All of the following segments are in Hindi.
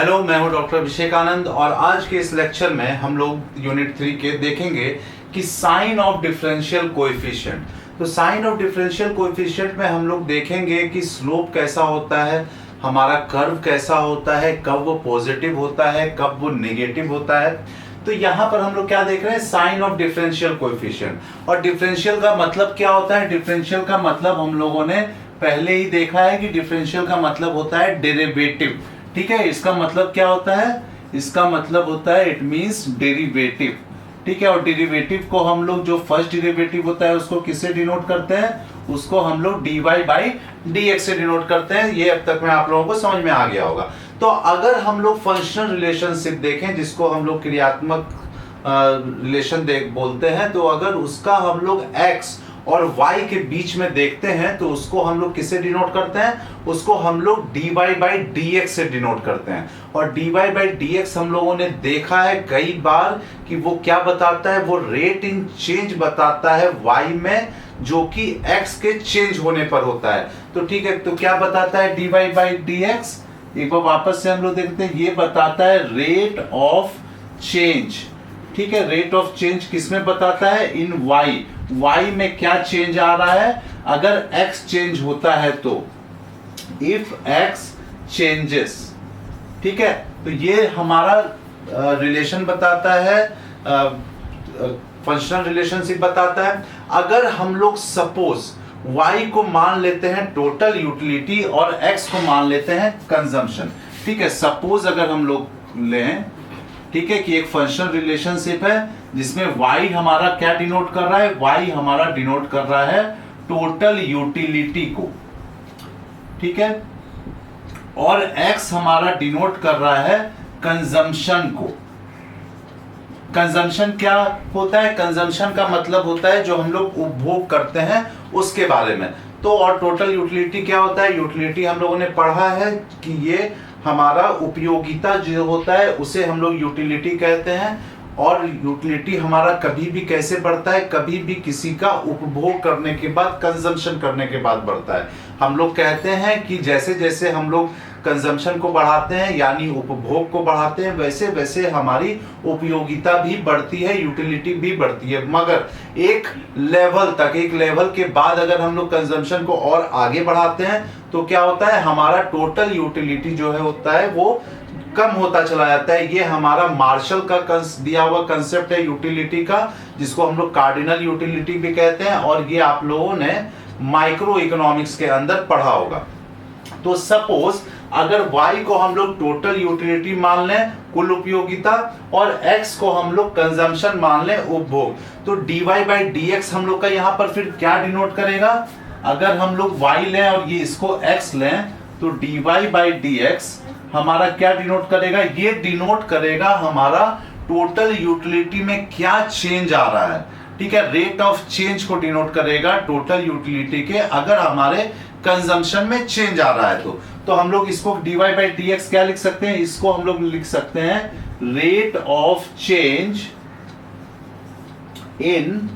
हेलो, मैं हूं डॉक्टर अभिषेक आनंद और आज के इस लेक्चर में हम लोग यूनिट 3 के देखेंगे कि साइन ऑफ डिफरेंशियल कोएफिशिएंट। तो साइन ऑफ डिफरेंशियल कोएफिशिएंट में हम लोग देखेंगे कि स्लोप कैसा होता है, हमारा कर्व कैसा होता है, कब वो पॉजिटिव होता है, कब वो नेगेटिव होता है। तो यहाँ पर हम लोग क्या देख रहे हैं, साइन ऑफ डिफरेंशियल कोएफिशिएंट। और डिफरेंशियल का मतलब क्या होता है? डिफरेंशियल का मतलब हम लोगों ने पहले ही देखा है कि डिफरेंशियल का मतलब होता है डेरिवेटिव। ठीक है, इसका मतलब क्या होता है? इसका मतलब होता है इट मींस डेरिवेटिव। ठीक है, और डेरिवेटिव को हम लोग जो फर्स्ट डेरिवेटिव होता है उसको किससे डिनोट करते हैं? उसको हम लोग dy बाई dx से डिनोट करते हैं। ये अब तक में आप लोगों को समझ में आ गया होगा। तो अगर हम लोग फंक्शनल रिलेशनशिप देखें, जिसको हम लोग क्रियात्मक रिलेशन बोलते हैं, तो अगर उसका हम लोग x और y के बीच में देखते हैं तो उसको हम लोग किससे डिनोट करते हैं? उसको हम लोग dy बाई dx से डिनोट करते हैं। और dy बाई dx हम लोगों ने देखा है कई बार कि वो क्या बताता है? वो रेट इन चेंज बताता है y में, जो कि x के चेंज होने पर होता है। तो ठीक है, तो क्या बताता है dy बाई dx? एक बार वापस से हम लोग देखते हैं। ये बताता है रेट ऑफ चेंज। ठीक है, रेट ऑफ चेंज किसमें बताता है? इन y में क्या चेंज आ रहा है? अगर x चेंज होता है तो इफ x चेंजेस। ठीक है, तो ये हमारा रिलेशन बताता है, फंक्शनल रिलेशनशिप बताता है। अगर हम लोग सपोज y को मान लेते हैं टोटल यूटिलिटी और x को मान लेते हैं कंजम्पशन। ठीक है, सपोज अगर हम लोग लें, ठीक है, कि एक फंक्शनल रिलेशनशिप है जिसमें y हमारा क्या डिनोट कर रहा है? y हमारा डिनोट कर रहा है टोटल यूटिलिटी को। ठीक है, और x हमारा डिनोट कर रहा है कंजम्पशन को। कंजम्पशन क्या होता है? कंजम्पशन का मतलब होता है जो हम लोग उपभोग करते हैं उसके बारे में। तो और टोटल यूटिलिटी क्या होता है? यूटिलिटी हम लोगों ने पढ़ा है कि ये हमारा उपयोगिता जो होता है उसे हम लोग यूटिलिटी कहते हैं। और यूटिलिटी हमारा कभी भी कैसे बढ़ता है? कभी भी किसी का उपभोग करने के बाद, कंजम्पशन करने के बाद बढ़ता है। हम लोग कहते हैं कि जैसे जैसे हम लोग कंजम्पशन को बढ़ाते हैं यानी उपभोग को बढ़ाते हैं, वैसे वैसे हमारी उपयोगिता भी बढ़ती है, यूटिलिटी भी बढ़ती है। मगर एक लेवल तक, एक लेवल के बाद अगर हम लोग कंजम्पशन को और आगे बढ़ाते हैं तो क्या होता है? हमारा टोटल यूटिलिटी जो है होता है वो कम होता चला जाता है। ये हमारा मार्शल का दिया हुआ कंसेप्ट है यूटिलिटी का, जिसको हम लोग कार्डिनल यूटिलिटी भी कहते हैं। और ये आप लोगों ने माइक्रो इकोनॉमिक्स के अंदर पढ़ा होगा। तो सपोज अगर y को हम लोग टोटल यूटिलिटी मान लें, कुल उपयोगिता, और x को हम लोग कंजम्पशन मान लें, उपभोग, तो dy बाई dx हम लोग का यहाँ पर फिर क्या डिनोट करेगा? अगर हम लोग y लें और ये इसको x लें तो dy बाई dx हमारा क्या डिनोट करेगा? ये डिनोट करेगा हमारा टोटल यूटिलिटी में क्या चेंज आ रहा है। ठीक है, रेट ऑफ चेंज को डिनोट करेगा टोटल यूटिलिटी के, अगर हमारे कंजम्पशन में चेंज आ रहा है तो हम लोग इसको dy बाई dx क्या लिख सकते हैं? इसको हम लोग लिख सकते हैं rate of change in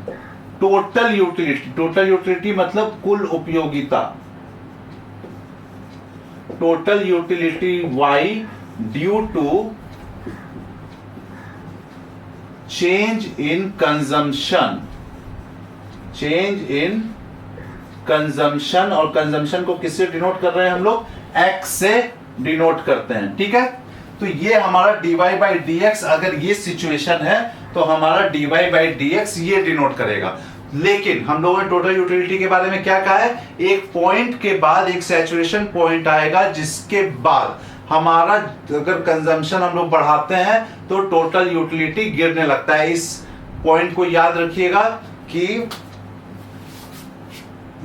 total utility. Total utility मतलब कुल उपयोगिता। Total utility y due to change in consumption. Change in consumption, और कंजम्पशन को किससे डिनोट कर रहे हैं हम लोग? x से डिनोट करते हैं। ठीक है, तो ये हमारा dy बाई dx, अगर ये सिचुएशन है तो हमारा dy बाई dx ये डिनोट करेगा। लेकिन हम लोगों ने टोटल यूटिलिटी के बारे में क्या कहा है? एक पॉइंट के बाद एक सैचुरेशन पॉइंट आएगा, जिसके बाद हमारा अगर कंजम्पशन हम लोग बढ़ाते हैं तो टोटल यूटिलिटी गिरने लगता है। इस पॉइंट को याद रखिएगा कि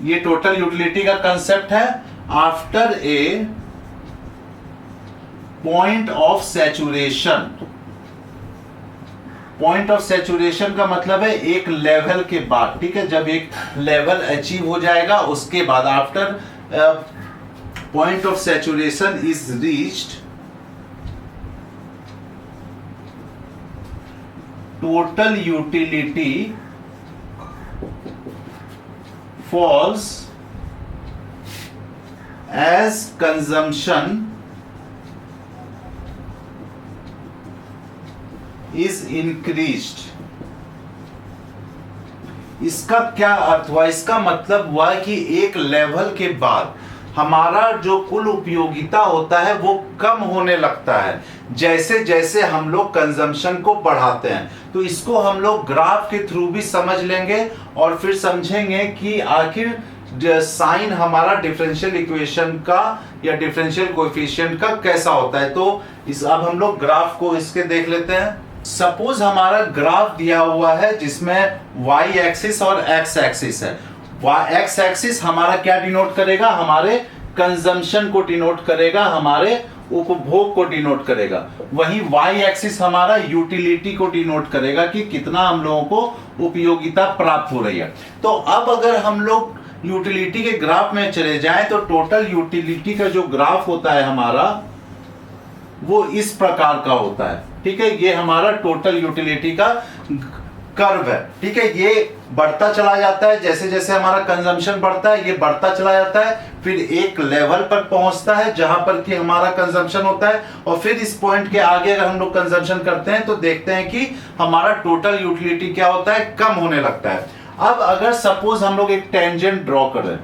ये टोटल यूटिलिटी का कंसेप्ट है after a point of saturation. Point of saturation का मतलब है एक लेवल के बाद। ठीक है, जब एक लेवल अचीव हो जाएगा उसके बाद, after point of saturation is reached, total utility falls as consumption is increased. इसका क्या अर्थ हुआ? इसका मतलब हुआ कि एक लेवल के बाद हमारा जो कुल उपयोगिता होता है वो कम होने लगता है जैसे जैसे हम लोग कंजम्पशन को बढ़ाते हैं। तो इसको हम लोग ग्राफ के थ्रू भी समझ लेंगे और फिर समझेंगे कि आखिर साइन हमारा डिफरेंशियल इक्वेशन का या डिफरेंशियल कोएफिशिएंट का कैसा होता है। तो इस अब हम लोग ग्राफ को इसके देख लेते हैं। सपोज हमारा ग्राफ दिया हुआ है जिसमें y एक्सिस और x एक्सिस है। x एक्सिस हमारा क्या डिनोट करेगा? हमारे कंजम्पशन को डिनोट करेगा, हमारे उपभोग को डिनोट करेगा। वहीं y एक्सिस हमारा यूटिलिटी को डिनोट करेगा कि कितना हम लोगों को उपयोगिता प्राप्त हो रही है। तो अब अगर हम लोग यूटिलिटी के ग्राफ में चले जाएं तो टोटल यूटिलिटी का जो ग्राफ होता है हमारा वो इस प्रकार का होता है। ठीक है, ये हमारा टोटल यूटिलिटी का कर्व है। ठीक है, ये बढ़ता चला जाता है जैसे जैसे हमारा कंजम्पशन बढ़ता है, ये बढ़ता चला जाता है, फिर एक लेवल पर पहुंचता है जहां पर कि हमारा कंजम्पशन होता है और फिर इस पॉइंट के आगे अगर हम लोग कंजम्पशन करते हैं तो देखते हैं कि हमारा टोटल यूटिलिटी क्या होता है? कम होने लगता है। अब अगर सपोज हम लोग एक टेंजेंट ड्रॉ करें,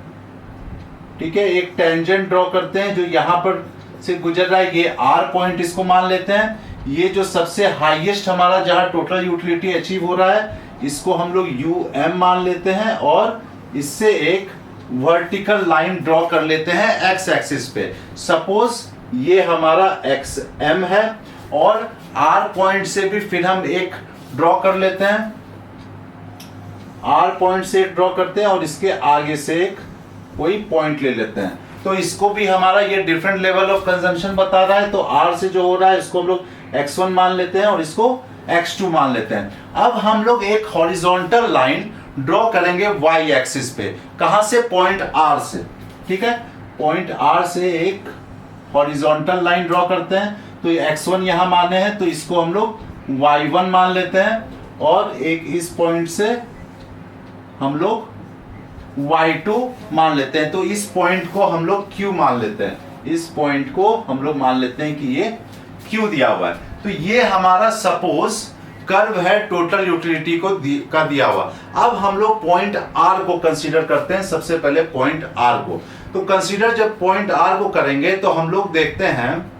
ठीक है, एक टेंजेंट ड्रॉ करते हैं जो यहां पर से गुजर रहा है, ये R पॉइंट इसको मान लेते हैं। ये जो सबसे हाईएस्ट हमारा जहां टोटल यूटिलिटी अचीव हो रहा है इसको हम लोग UM मान लेते हैं और इससे एक वर्टिकल लाइन ड्रॉ कर लेते हैं x एक्सिस पे। सपोज ये हमारा XM है और R पॉइंट से भी फिर हम एक ड्रॉ कर लेते हैं, R पॉइंट से एक ड्रॉ करते हैं और इसके आगे से एक कोई पॉइंट ले लेते हैं। तो इसको भी हमारा ये डिफरेंट लेवल ऑफ कंजम्पशन बता रहा है, तो R से जो हो रहा है इसको हम लोग x1 मान लेते हैं और इसको x2 मान लेते हैं। अब हम लोग एक हॉरिजॉन्टल लाइन ड्रॉ करेंगे y एक्सिस पे। कहां से? पॉइंट R से। ठीक है, पॉइंट R से एक हॉरिजॉन्टल लाइन ड्रॉ करते हैं। तो ये x1 यहां माने हैं तो इसको हम लोग y1 मान लेते हैं और एक इस पॉइंट से हम लोग y2 मान लेते हैं। तो इस पॉइंट को हम लोग q मान लेते हैं, इस पॉइंट को हम लोग मान लेते हैं कि ये q दिया हुआ है। तो ये हमारा सपोज कर्व है टोटल यूटिलिटी को का दिया हुआ। अब हम लोग पॉइंट R को कंसीडर करते हैं, सबसे पहले पॉइंट R को। तो कंसीडर जब पॉइंट R को करेंगे तो हम लोग देखते हैं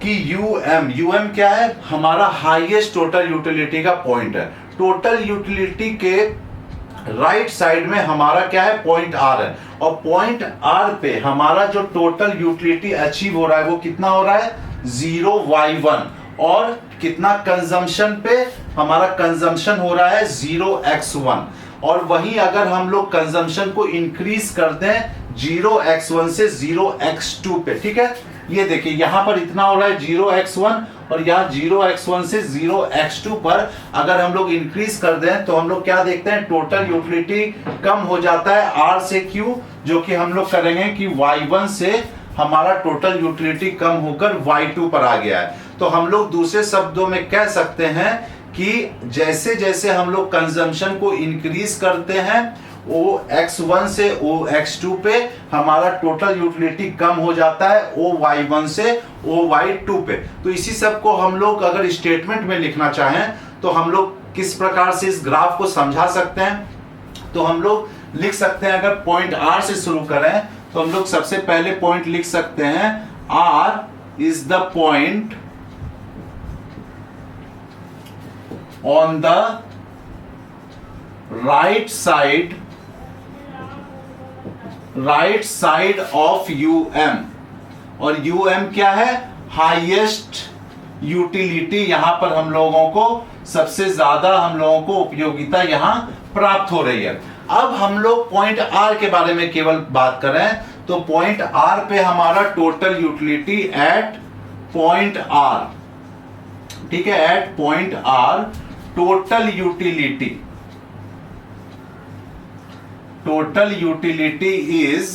कि UM क्या है? हमारा हाईएस्ट टोटल यूटिलिटी का पॉइंट है। टोटल यूटिलिटी के राइट साइड में हमारा क्या है? पॉइंट R है और पॉइंट R पे हमारा जो टोटल यूटिलिटी अचीव हो रहा है वो कितना हो रहा है? 0y1 और कितना कंजम्पशन पे? हमारा कंजम्पशन हो रहा है 0x1 और वहीं अगर हम लोग कंजम्पशन को इंक्रीज कर दें 0x1 से 0x2 पे। ठीक है, ये देखिए यहां पर इतना हो रहा है 0x1 और यहाँ 0x1 से 0x2 पर अगर हम लोग इंक्रीज कर दें तो हम लोग क्या देखते हैं? टोटल यूटिलिटी कम हो जाता है R से Q, जो कि हम लोग करेंगे कि y1 से हमारा टोटल यूटिलिटी कम होकर y2 पर आ गया है। तो हम लोग दूसरे शब्दों में कह सकते हैं कि जैसे जैसे हम लोग कंजम्पशन को इंक्रीज करते हैं OX1 से OX2 पे हमारा टोटल यूटिलिटी कम हो जाता है OY1 से OY2 पे। तो इसी सब को हम लोग अगर स्टेटमेंट में लिखना चाहें तो हम लोग किस प्रकार से इस ग्राफ को समझा सकते हैं? तो हम लोग लिख सकते हैं, अगर पॉइंट R से शुरू करें तो हम लोग सबसे पहले पॉइंट लिख सकते हैं R is the point on the right side of UM और UM क्या है? Highest utility. यहां पर हम लोगों को सबसे ज्यादा हम लोगों को उपयोगिता यहां प्राप्त हो रही है। अब हम लोग पॉइंट R के बारे में केवल बात करें तो पॉइंट R पे हमारा total utility at point R, ठीक है, at point R total utility is,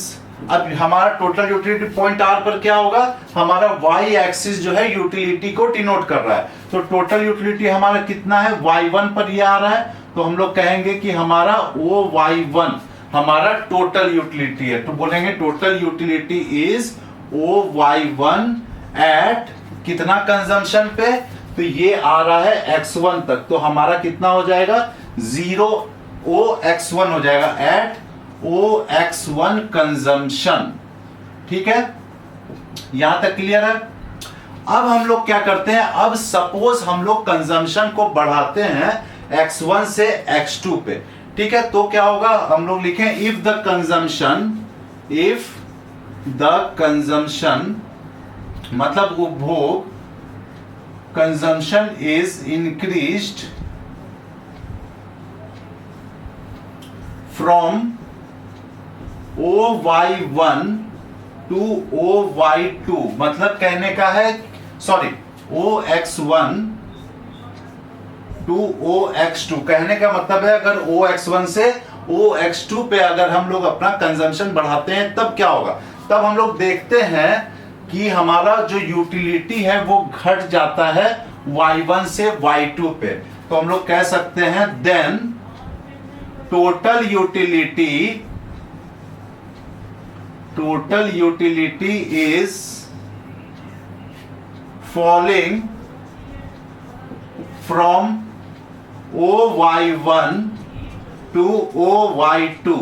अब हमारा टोटल यूटिलिटी पॉइंट R पर क्या होगा? हमारा y एक्सिस जो है यूटिलिटी को डिनोट कर रहा है। तो टोटल यूटिलिटी हमारा कितना है? y1 पर ये आ रहा है, तो हम लोग कहेंगे कि हमारा OY1 हमारा टोटल यूटिलिटी है। तो बोलेंगे total utility is OY1 at कितना कंजम्पशन पे? तो ये आ रहा है x1 तक, तो हमारा कितना हो जाएगा 0 OX1 हो जाएगा एट OX1 कंजम्पशन। ठीक है, यहां तक क्लियर है। अब हम लोग क्या करते हैं, अब सपोज हम लोग कंजम्पशन को बढ़ाते हैं x1 से x2 पे। ठीक है, तो क्या होगा, हम लोग लिखें इफ द कंजम्पशन मतलब उपभोग, consumption is increased from OY1 to OY2, मतलब कहने का है सॉरी OX1 टू OX2, कहने का मतलब है अगर OX1 से OX2 पे अगर हम लोग अपना कंजम्पशन बढ़ाते हैं तब क्या होगा, तब हम लोग देखते हैं कि हमारा जो यूटिलिटी है वो घट जाता है Y1 से Y2 पे। तो हम लोग कह सकते हैं then total utility is falling from OY1 to OY2।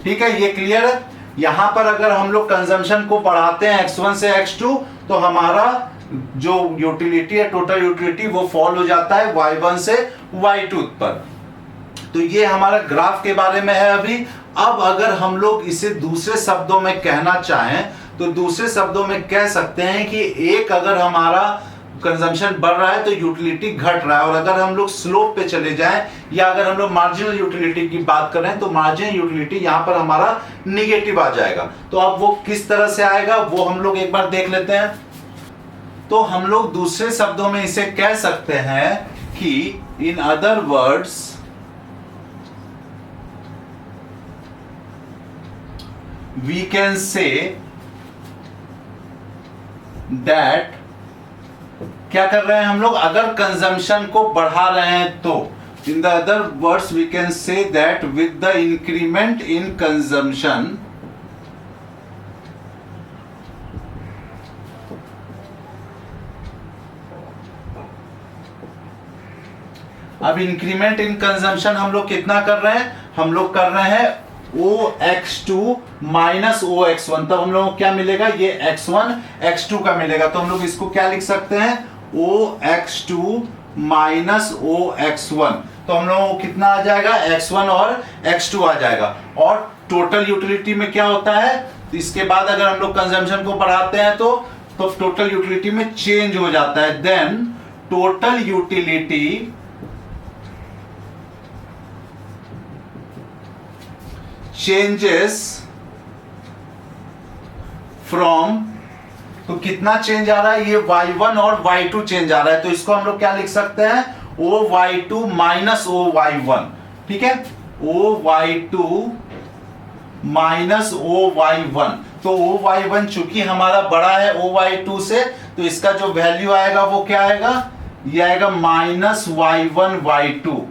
ठीक है, ये क्लियर है। यहां पर अगर हम लोग कंजम्पशन को बढ़ाते हैं x1 से x2 तो हमारा जो यूटिलिटी है, टोटल यूटिलिटी, वो फॉल हो जाता है y1 से y2 पर। तो ये हमारा ग्राफ के बारे में है अभी। अब अगर हम लोग इसे दूसरे शब्दों में कहना चाहें तो दूसरे शब्दों में कह सकते हैं कि एक अगर हमारा कंजम्पशन बढ़ रहा है तो यूटिलिटी घट रहा है, और अगर हम लोग स्लोप पे चले जाएं या अगर हम लोग मार्जिनल यूटिलिटी की बात करें तो मार्जिनल यूटिलिटी यहां पर हमारा निगेटिव आ जाएगा। तो अब वो किस तरह से आएगा वो हम लोग एक बार देख लेते हैं। तो हम लोग दूसरे शब्दों में इसे कह सकते हैं कि in other words we can say that, क्या कर रहे हैं हम लोग, अगर कंजम्पशन को बढ़ा रहे हैं तो in the other words we can say that with the increment in consumption अब इंक्रीमेंट इन कंजम्पशन हम लोग कितना कर रहे हैं, हम लोग कर रहे हैं OX2 माइनस OX1, तब हम लोगों को क्या मिलेगा, ये x1 x2 का मिलेगा। तो हम लोग इसको क्या लिख सकते हैं, OX2 माइनस OX1, तो हम लोगों को कितना आ जाएगा, x1 और x2 आ जाएगा। और टोटल यूटिलिटी में क्या होता है, इसके बाद अगर हम लोग कंजम्पशन को बढ़ाते हैं तो टोटल यूटिलिटी में चेंज हो जाता है। Then total utility changes from, तो कितना चेंज आ रहा है, ये y1 और y2 चेंज आ रहा है, तो इसको हम लोग क्या लिख सकते हैं, OY2 माइनस OY1। ठीक है, OY2 माइनस OY1, तो OY1 चूंकि हमारा बड़ा है OY2 से, तो इसका जो वैल्यू आएगा वो क्या आएगा, ये आएगा माइनस Y1 Y2।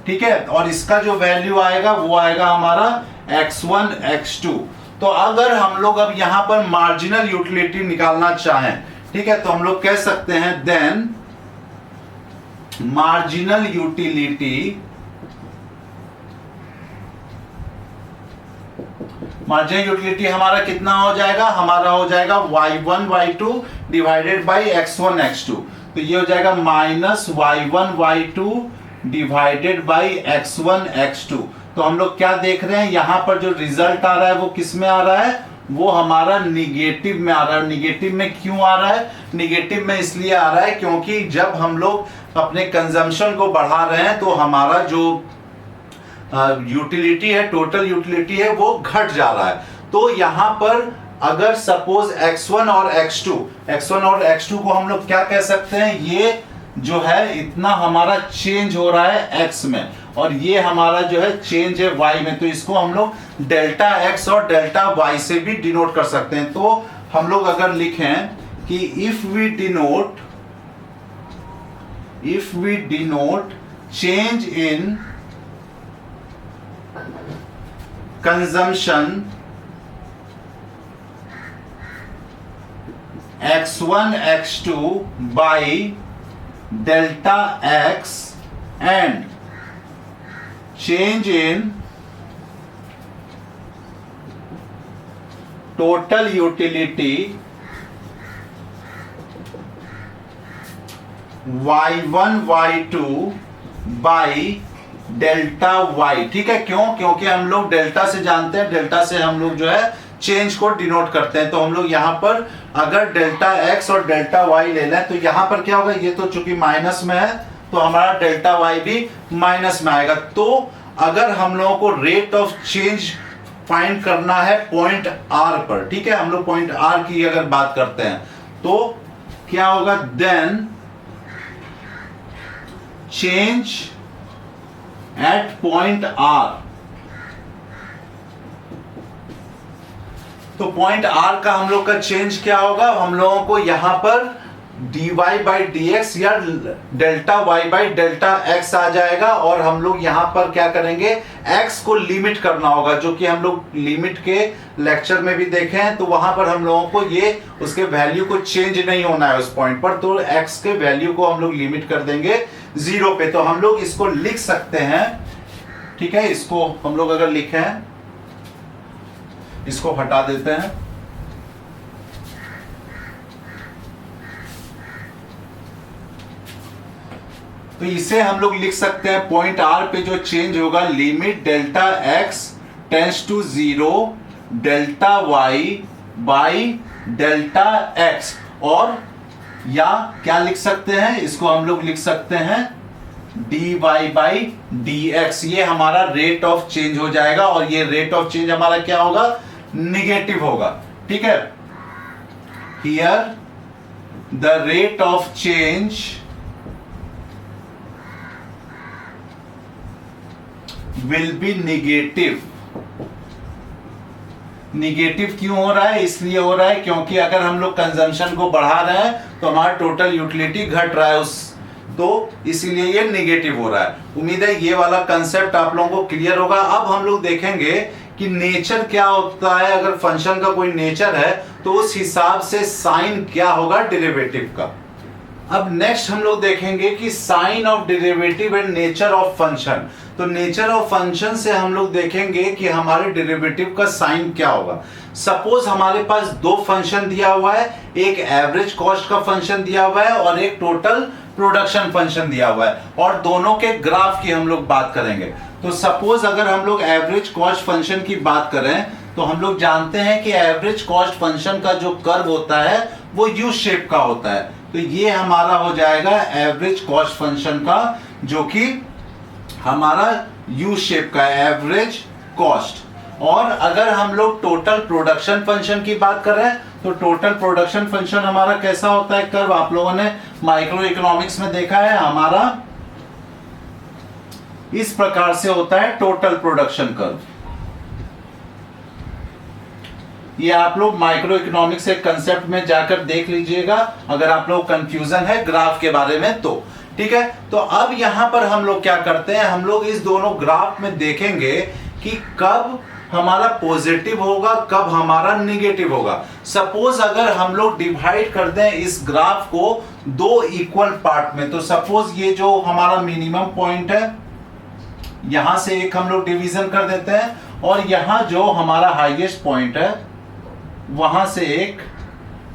ठीक है, और इसका जो वैल्यू आएगा वो आएगा हमारा x1 x2। तो अगर हम लोग अब यहां पर मार्जिनल यूटिलिटी निकालना चाहें, ठीक है, तो हम लोग कह सकते हैं देन मार्जिनल यूटिलिटी हमारा कितना हो जाएगा, हमारा हो जाएगा y1 y2 divided by x1 x2, तो ये हो जाएगा minus y1 y2 divided by x1 x2। तो हम लोग क्या देख रहे हैं, यहां पर जो रिजल्ट आ रहा है वो किस में आ रहा है, वो हमारा निगेटिव में आ रहा है। निगेटिव में क्यों आ रहा है, निगेटिव में इसलिए आ रहा है क्योंकि जब हम लोग अपने कंजम्पशन को बढ़ा रहे हैं तो हमारा जो यूटिलिटी है, टोटल यूटिलिटी है, वो घट जा रहा है। तो यहां पर अगर सपोज x1 और x2 को हम लोग क्या कह सकते हैं, ये जो है इतना हमारा चेंज हो रहा है x में, और ये हमारा जो है चेंज है y में, तो इसको हम लोग डेल्टा x और डेल्टा y से भी डिनोट कर सकते हैं। तो हम लोग अगर लिखें कि if we denote change in consumption x1 x2 by delta X and change in total utility y1 y2 by delta y। ठीक है, क्यों? क्योंकि हम लोग डेल्टा से जानते हैं, डेल्टा से हम लोग जो है चेंज को डिनोट करते हैं। तो हम लोग यहां पर अगर डेल्टा x और डेल्टा y ले लें तो यहां पर क्या होगा, ये तो चूंकि माइनस में है तो हमारा डेल्टा y भी माइनस में आएगा। तो अगर हम लोगों को रेट ऑफ चेंज फाइंड करना है पॉइंट r पर, ठीक है, हम लोग पॉइंट r की अगर बात करते हैं तो क्या होगा, then change at point r। तो पॉइंट r का हम लोग का चेंज क्या होगा, हम लोगों को यहां पर dy बाई डी एक्स या delta y by delta x आ जाएगा, और हम लोग यहां पर क्या करेंगे, x को लिमिट करना होगा, जो कि हम लोग लिमिट के लेक्चर में भी देखे हैं। तो वहां पर हम लोगों को ये उसके वैल्यू को चेंज नहीं होना है उस पॉइंट पर, तो x के वैल्यू को हम लोग लिमिट कर देंगे 0 पे। तो हम लोग इसको लिख सकते हैं, ठीक है, इसको हम लोग अगर लिखें, इसको हटा देते हैं, तो इसे हम लोग लिख सकते हैं पॉइंट r पे जो चेंज होगा, limit delta x tends to 0 delta y by delta x। और या क्या लिख सकते हैं, इसको हम लोग लिख सकते हैं dy बाई dx। ये हमारा रेट ऑफ चेंज हो जाएगा, और ये रेट ऑफ चेंज हमारा क्या होगा, निगेटिव होगा। ठीक है, here the rate of change will be negative. Negative क्यों हो रहा है, इसलिए हो रहा है क्योंकि अगर हम लोग कंजम्पशन को बढ़ा रहे हैं तो हमारा टोटल यूटिलिटी घट रहा है उस, तो इसीलिए ये निगेटिव हो रहा है। उम्मीद है ये वाला कंसेप्ट आप लोगों को क्लियर होगा। अब हम लोग देखेंगे कि नेचर क्या होता है, अगर फंक्शन का कोई नेचर है तो उस हिसाब से साइन क्या होगा डेरिवेटिव का। अब नेक्स्ट हम लोग देखेंगे कि sign of derivative and nature of function. तो नेचर ऑफ फंक्शन से हम लोग देखेंगे कि हमारे डेरिवेटिव का साइन क्या होगा। सपोज हमारे पास दो फंक्शन दिया हुआ है, एक एवरेज कॉस्ट का फंक्शन दिया हुआ है और एक टोटल प्रोडक्शन फंक्शन दिया हुआ है, और दोनों के ग्राफ की हम लोग बात करेंगे। तो सपोज अगर हम लोग एवरेज कॉस्ट फंक्शन की बात करें तो हम लोग जानते हैं कि एवरेज कॉस्ट फंक्शन का जो कर्व होता है वो यू शेप का होता है। तो ये हमारा हो जाएगा एवरेज कॉस्ट फंक्शन का, जो कि हमारा यू शेप का एवरेज कॉस्ट। और अगर हम लोग टोटल प्रोडक्शन फंक्शन की बात कर रहे हैं तो टोटल प्रोडक्शन फंक्शन हमारा कैसा होता है कर्व, आप लोगों ने माइक्रो इकोनॉमिक्स में देखा है, हमारा इस प्रकार से होता है टोटल प्रोडक्शन कर्व। ये आप लोग माइक्रो इकोनॉमिक्स के कंसेप्ट में जाकर देख लीजिएगा अगर आप लोग कंफ्यूजन है ग्राफ के बारे में तो। ठीक है, तो अब यहां पर हम लोग क्या करते हैं, हम लोग इस दोनों ग्राफ में देखेंगे कि कब हमारा पॉजिटिव होगा, कब हमारा निगेटिव होगा। सपोज अगर हम लोग डिवाइड कर दें इस ग्राफ को दो इक्वल पार्ट में, तो सपोज ये जो हमारा मिनिमम पॉइंट है यहां से एक हम लोग डिवीजन कर देते हैं, और यहां जो हमारा हाईएस्ट पॉइंट है वहां से एक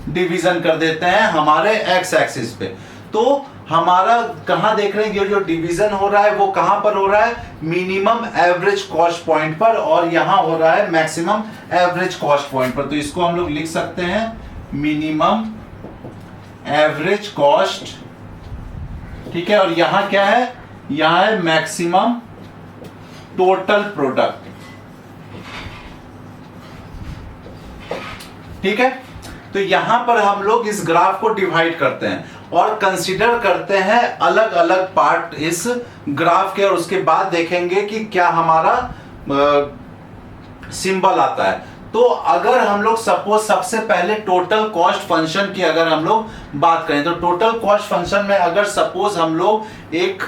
डिवीजन कर देते हैं हमारे एक्स एक्सिस पे। तो हमारा कहां देख रहे हैं, ये जो डिवीजन हो रहा है वो कहां पर हो रहा है, मिनिमम एवरेज कॉस्ट पॉइंट पर, और यहां हो रहा है मैक्सिमम एवरेज कॉस्ट पॉइंट पर। तो इसको हम लोग लिख सकते हैं मिनिमम एवरेज कॉस्ट। ठीक है, और यहां क्या है, यहां है मैक्सिमम टोटल प्रोडक्ट। ठीक है, तो यहां पर हम लोग इस ग्राफ को डिवाइड करते हैं और कंसीडर करते हैं अलग अलग पार्ट इस ग्राफ के, और उसके बाद देखेंगे कि क्या हमारा सिंबल आता है। तो अगर हम लोग सपोज सबसे पहले टोटल कॉस्ट फंक्शन की अगर हम लोग बात करें, तो टोटल कॉस्ट फंक्शन में अगर सपोज हम लोग एक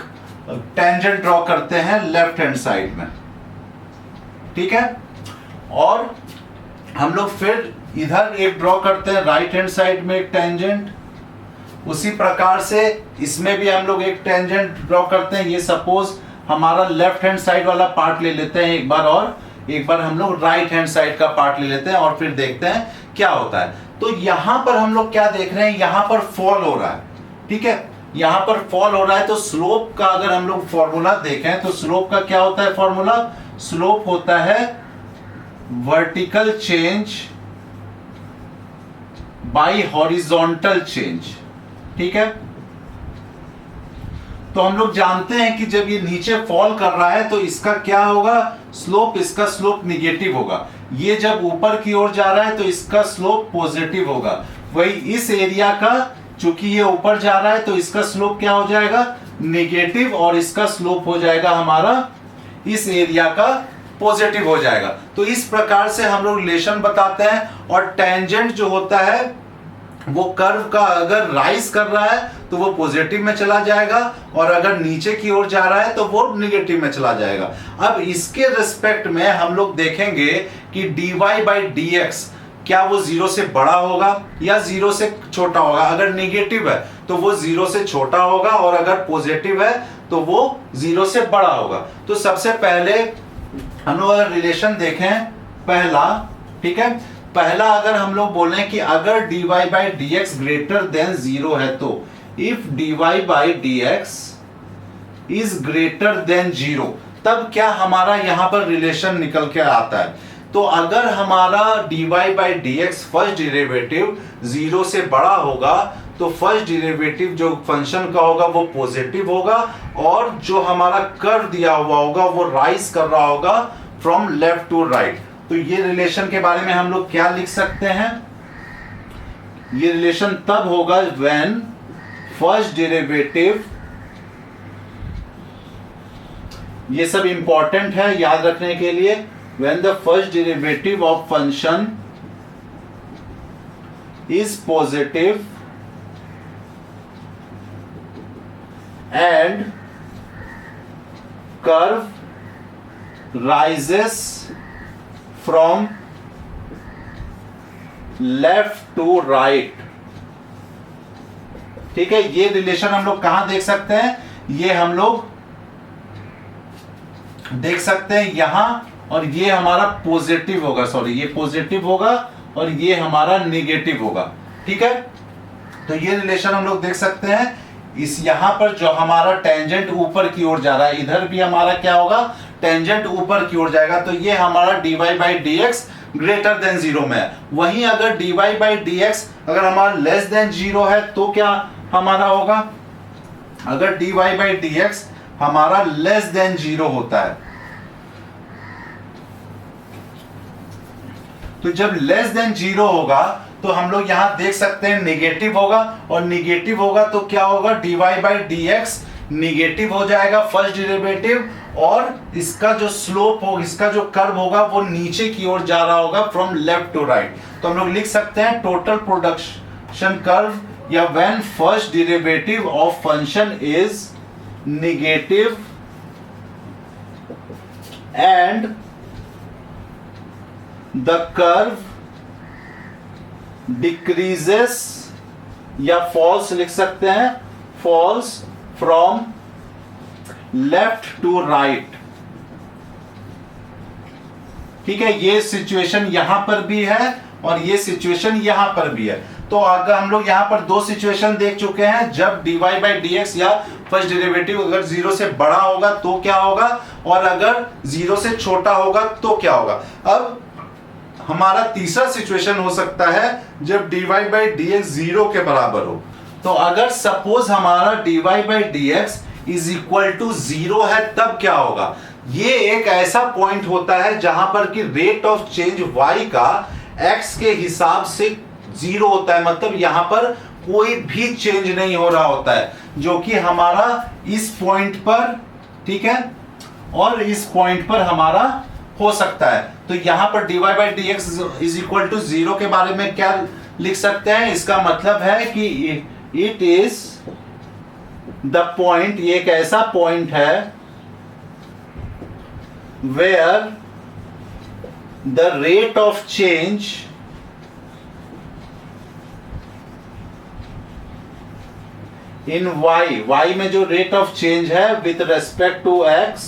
टेंजेंट ड्रॉ करते हैं लेफ्ट हैंड साइड में, ठीक है, और हम लोग फिर इधर एक ड्रॉ करते हैं राइट हैंड साइड में एक टेंजेंट, उसी प्रकार से इसमें भी हम लोग एक टेंजेंट ड्रॉ करते हैं। ये सपोज हमारा लेफ्ट हैंड साइड वाला पार्ट ले लेते हैं एक बार, और एक बार हम लोग राइट हैंड साइड का पार्ट ले लेते हैं और फिर देखते हैं क्या होता है। तो यहां पर हम लोग क्या देख रहे हैं, यहां पर फॉल हो रहा है, ठीक है, यहां पर फॉल हो रहा है। तो स्लोप का अगर हम लोग फॉर्मूला देखें तो स्लोप का क्या होता है फॉर्मूला, स्लोप होता है vertical change bye horizontal change, ठीक है। तो हम लोग जानते हैं कि जब ये नीचे फॉल कर रहा है तो इसका क्या होगा स्लोप, इसका स्लोप निगेटिव होगा। ये जब ऊपर की ओर जा रहा है तो इसका स्लोप पॉजिटिव होगा। वही इस एरिया का, चूंकि ये ऊपर जा रहा है तो इसका स्लोप क्या हो जाएगा निगेटिव, और इसका स्लोप हो जाएगा हमारा इस एरिया का पॉजिटिव हो जाएगा। तो इस प्रकार से हम लोग रिलेशन बताते हैं। और टेंजेंट जो होता है वो कर्व का अगर राइज कर रहा है तो वो पॉजिटिव में चला जाएगा, और अगर नीचे की ओर जा रहा है तो वो निगेटिव में चला जाएगा। अब इसके रिस्पेक्ट में हम लोग देखेंगे कि dy बाई dx क्या वो जीरो से बड़ा होगा या जीरो से छोटा होगा। अगर निगेटिव है तो वो जीरो से छोटा होगा, और अगर पॉजिटिव है तो वो जीरो से बड़ा होगा। तो सबसे पहले हम लोग अगर रिलेशन देखें पहला, ठीक है, पहला अगर हम लोग बोलें कि अगर dy by dx greater than zero है तो if dy by dx is greater than zero, तब क्या हमारा यहां पर रिलेशन निकल के आता है। तो अगर हमारा dy by dx first derivative zero से बड़ा होगा तो फर्स्ट डेरिवेटिव जो फंक्शन का होगा वो पॉजिटिव होगा, और जो हमारा कर्व दिया हुआ होगा वो राइज कर रहा होगा फ्रॉम लेफ्ट टू राइट। तो ये रिलेशन के बारे में हम लोग क्या लिख सकते हैं, ये रिलेशन तब होगा व्हेन फर्स्ट डेरिवेटिव, ये सब इंपॉर्टेंट है याद रखने के लिए, when the first derivative of function is positive and curve rises from left to right, ठीक है। ये रिलेशन हम लोग कहां देख सकते हैं, ये हम लोग देख सकते हैं यहां, और ये हमारा पॉजिटिव होगा, सॉरी ये पॉजिटिव होगा और ये हमारा नेगेटिव होगा, ठीक है। तो ये रिलेशन हम लोग देख सकते हैं। इस यहां पर जो हमारा टेंजेंट ऊपर की ओर जा रहा है, इधर भी हमारा क्या होगा टेंजेंट ऊपर की ओर जाएगा, तो ये हमारा dy by dx greater than zero में है। वहीं अगर dy बाई dx अगर हमारा लेस देन जीरो है तो क्या हमारा होगा, अगर dy बाई dx हमारा लेस देन जीरो होता है, तो जब लेस देन जीरो होगा तो हम लोग यहां देख सकते हैं नेगेटिव होगा, और नेगेटिव होगा तो क्या होगा dy बाई dx निगेटिव हो जाएगा फर्स्ट डेरिवेटिव, और इसका जो स्लोप हो, इसका जो कर्व होगा वो नीचे की ओर जा रहा होगा फ्रॉम लेफ्ट टू राइट। तो हम लोग लिख सकते हैं टोटल प्रोडक्शन कर्व, या when first derivative of function is negative and the curve decreases, या फॉल्स लिख सकते हैं, falls from left to right, ठीक है। ये सिचुएशन यहां पर भी है और ये सिचुएशन यहां पर भी है। तो अगर हम लोग यहां पर दो सिचुएशन देख चुके हैं, जब dy बाई dx या फर्स्ट डेरिवेटिव अगर जीरो से बड़ा होगा तो क्या होगा, और अगर जीरो से छोटा होगा तो क्या होगा। अब हमारा तीसरा सिचुएशन हो सकता है जब dy बाई dx जीरो के बराबर हो। तो अगर सपोज हमारा dy by dx is equal to zero है तब क्या होगा, ये एक ऐसा पॉइंट होता है जहां पर कि रेट ऑफ चेंज y का x के हिसाब से जीरो होता है, मतलब यहां पर कोई भी चेंज नहीं हो रहा होता है, जो कि हमारा इस पॉइंट पर, ठीक है, और इस पॉइंट पर हमारा हो सकता है। तो यहां पर dy by dx is equal to zero के बारे में क्या लिख सकते हैं, इसका मतलब है कि इट इज द पॉइंट, ये एक ऐसा पॉइंट है where the rate of change in y में जो रेट ऑफ चेंज है with respect to x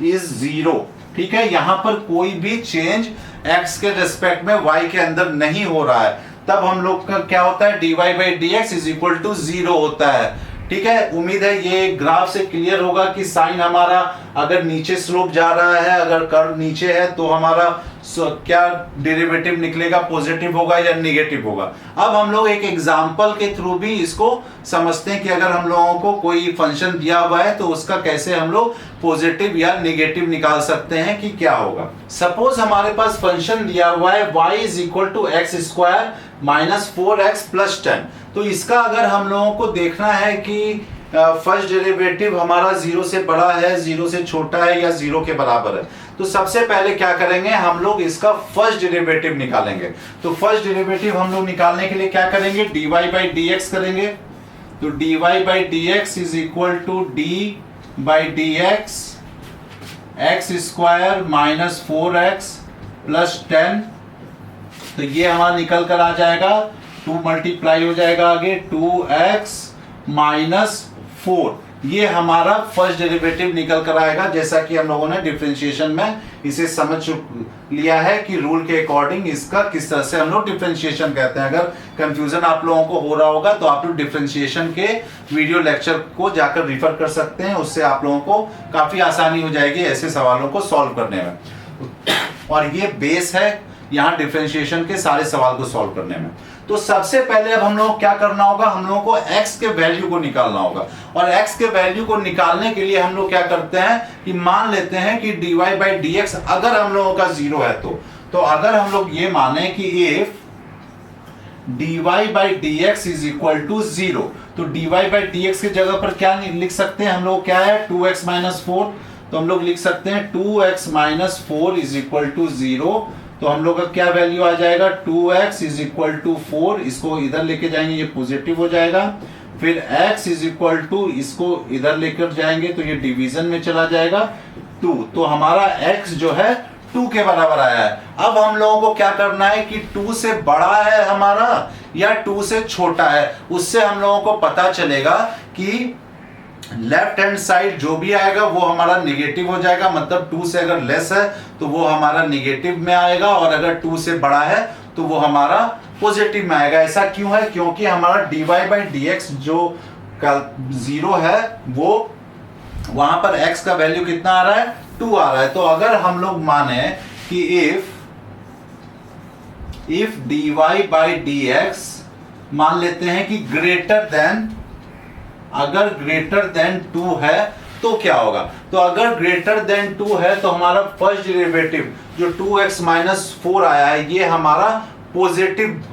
is 0। ठीक है, यहां पर कोई भी चेंज x के रेस्पेक्ट में y के अंदर नहीं हो रहा है, तब हम लोग का क्या होता है, dy by D X is equal to 0 होता है। ठीक है, उम्मीद है ये ग्राफ से क्लियर होगा कि साइन हमारा अगर नीचे स्लोप जा रहा है, अगर कर्व नीचे है तो हमारा क्या डेरिवेटिव निकलेगा, पॉजिटिव होगा या नेगेटिव होगा। अब हम लोग एक एग्जांपल के थ्रू भी इसको समझते हैं कि अगर हम लोगों को कोई फंक्शन दिया हुआ है तो उसका कैसे हम लोग पॉजिटिव या नेगेटिव निकाल सकते हैं कि क्या होगा। सपोज हमारे पास फंक्शन दिया हुआ है y is equal to X square minus 4x plus 10। तो इसका अगर हम लोगों को देखना है कि फर्स्ट डेरिवेटिव हमारा 0 से बड़ा है, 0 से छोटा है या 0 के बराबर है, तो सबसे पहले क्या करेंगे, हम लोग इसका फर्स्ट डेरिवेटिव निकालेंगे। तो फर्स्ट डेरिवेटिव हम लोग निकालने के लिए क्या करेंगे, dy बाई डी एक्स करेंगे। तो dy by D X is equal to D by D X X square minus 4x plus 10। तो ये हमारा निकल कर आ जाएगा, 2 मल्टीप्लाई हो जाएगा आगे 2x माइनस 4। ये हमारा फर्स्ट डेरिवेटिव निकल कर आएगा, जैसा कि हम लोगों ने डिफरेंशिएशन में इसे समझ लिया है कि रूल के अकॉर्डिंग इसका किस तरह से हम लोग डिफरेंशिएशन कहते हैं। अगर कंफ्यूजन आप लोगों को हो रहा होगा तो आप लोग डिफरेंशिएशन के वीडियो लेक्चर को जाकर रिफर कर सकते हैं, उससे आप लोगों को काफी आसानी हो जाएगी ऐसे सवालों को सॉल्व करने में। और ये बेस है यहाँ डिफरेंशिएशन के सारे सवाल को सॉल्व करने में। तो सबसे पहले अब हम लोग क्या करना होगा, हम लोगों को x के वैल्यू को निकालना होगा। और x के वैल्यू को निकालने के लिए हम लोग क्या करते हैं कि मान लेते हैं कि dy बाई डी एक्स अगर हम लोगों का 0 है तो अगर हम लोग ये माने कि if dy by D X is equal to 0, तो dy बाई डी एक्स की जगह पर क्या लिख सकते हैं हम लोग, क्या है 2x माइनस 4। तो हम लोग लिख सकते हैं 2x minus 4 is equal to 0। तो हम लोग का क्या वैल्यू आ जाएगा, 2x इज इक्वल टू 4, इसको इधर लेके जाएंगे ये पॉजिटिव हो जाएगा। फिर x इज इक्वल टू, इसको इधर लेकर जाएंगे तो ये डिवीजन में चला जाएगा 2। तो हमारा x जो है 2 के बराबर आया है। अब हम लोगों को क्या करना है कि 2 से बड़ा है हमारा या 2 से छोटा है, उससे हम लोगों को पता चलेगा कि लेफ्ट हैंड साइड जो भी आएगा वो हमारा नेगेटिव हो जाएगा। मतलब 2 से अगर लेस है तो वो हमारा नेगेटिव में आएगा, और अगर 2 से बड़ा है तो वो हमारा पॉजिटिव में आएगा। ऐसा क्यों है, क्योंकि हमारा dy बाई डी एक्स जो 0 है वो वहां पर x का वैल्यू कितना आ रहा है, 2 आ रहा है। तो अगर हम लोग माने कि if dy by D x मान लेते हैं कि ग्रेटर देन, अगर ग्रेटर देन 2 है तो क्या होगा। तो अगर ग्रेटर देन 2 है तो हमारा फर्स्ट डेरिवेटिव जो 2x माइनस 4 आया है ये हमारा पॉजिटिव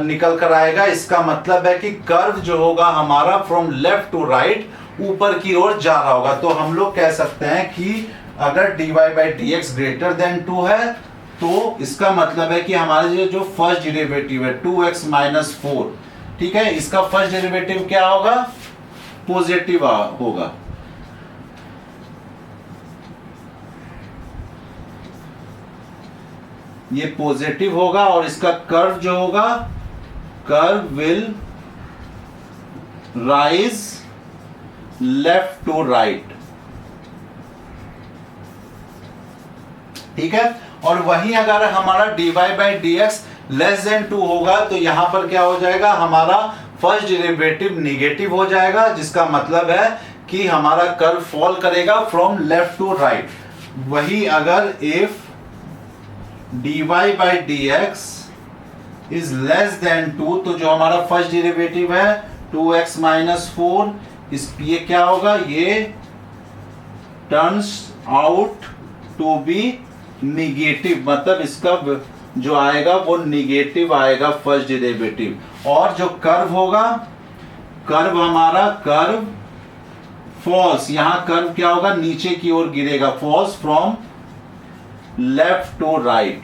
निकल कर आएगा। इसका मतलब है कि कर्व जो होगा हमारा फ्रॉम लेफ्ट टू राइट ऊपर की ओर जा रहा होगा। तो हम लोग कह सकते हैं कि अगर dy by D x greater than 2 है तो इसका मतलब है कि हमारे जो फर्स्ट डेरिवेटिव है 2x माइनस 4, ठीक है, इसका फर्स्ट डेरिवेटिव क्या होगा, पॉजिटिव होगा। ये पॉजिटिव होगा और इसका कर्व जो होगा, curve will rise left to right, ठीक है। और वहीं अगर हमारा dy by D X less than 2 होगा तो यहां पर क्या हो जाएगा, हमारा फर्स्ट डेरिवेटिव निगेटिव हो जाएगा, जिसका मतलब है कि हमारा कर्व फॉल करेगा फ्रॉम लेफ्ट टू राइट। वही अगर if dy by D X is less than 2, तो जो हमारा फर्स्ट डेरिवेटिव है 2x माइनस 4, ये क्या होगा, ये turns out to be negative, मतलब इसका जो आएगा वो निगेटिव आएगा फर्स्ट डेरिवेटिव। और जो कर्व होगा, कर्व हमारा कर्व फॉल्स, यहां कर्व क्या होगा, नीचे की ओर गिरेगा, falls from left to right.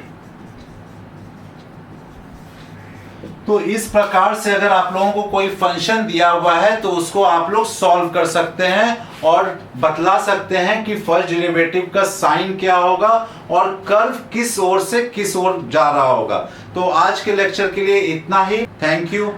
तो इस प्रकार से अगर आप लोगों को कोई फंक्शन दिया हुआ है तो उसको आप लोग सॉल्व कर सकते हैं और बतला सकते हैं कि फर्स्ट डेरिवेटिव का साइन क्या होगा और कर्व किस ओर से किस ओर जा रहा होगा। तो आज के लेक्चर के लिए इतना ही। Thank you.